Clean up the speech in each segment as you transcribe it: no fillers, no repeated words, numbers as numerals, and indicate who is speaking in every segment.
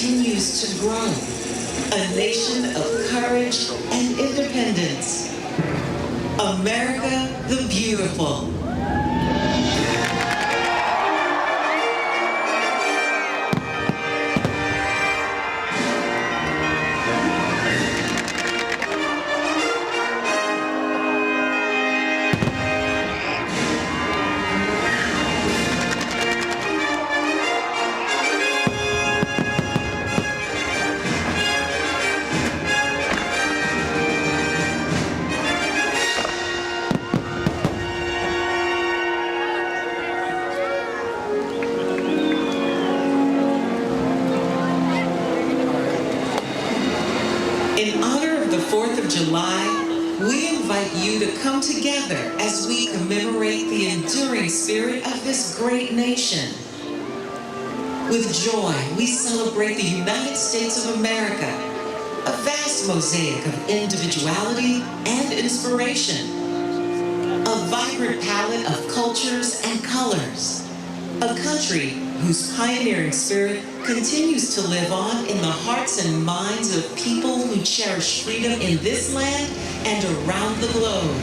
Speaker 1: continues to grow. A nation of courage and independence. America the Beautiful. In honor of the 4th of July, we invite you to come together as we commemorate the enduring spirit of this great nation. With joy, we celebrate the United States of America, a vast mosaic of individuality and inspiration, a vibrant palette of cultures and colors, a country whose pioneering spirit continues to live on in the hearts and minds of people who cherish freedom in this land and around the globe.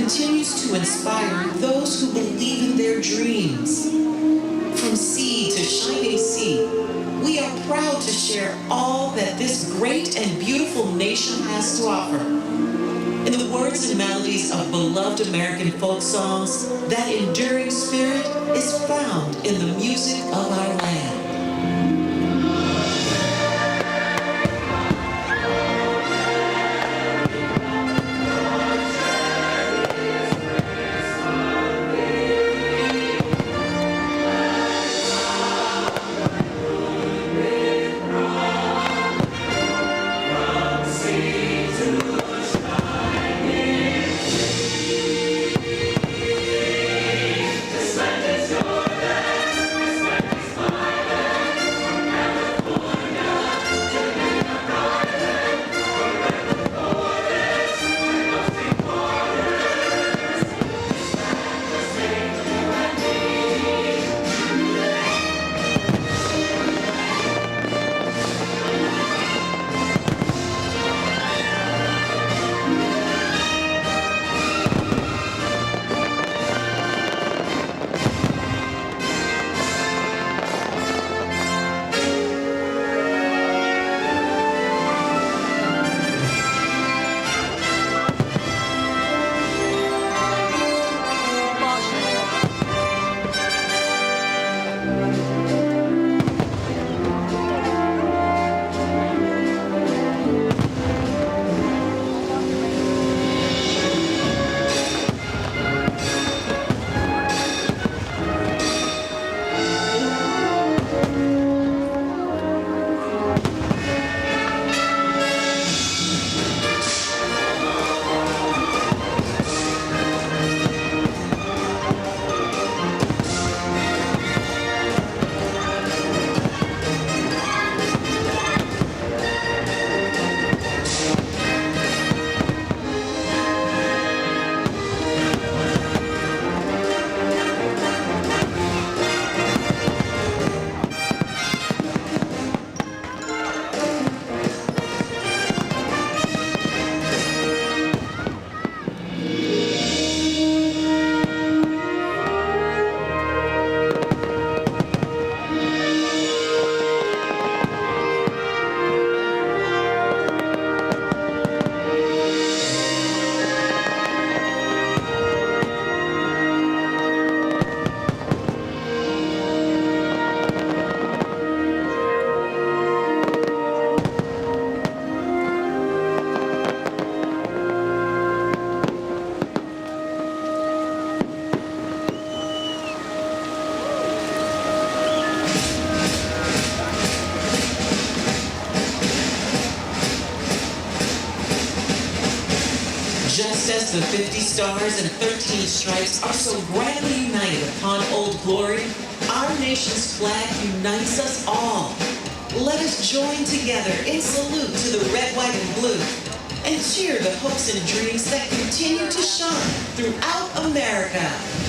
Speaker 1: continues to inspire those who believe in their dreams. From sea to shining sea, we are proud to share all that this great and beautiful nation has to offer. In the words and melodies of beloved American folk songs, that enduring spirit is found in the music of our land. Just as the 50 stars and 13 stripes are so grandly united upon Old Glory, our nation's flag unites us all. Let us join together in salute to the red, white, and blue, and cheer the hopes and dreams that continue to shine throughout America.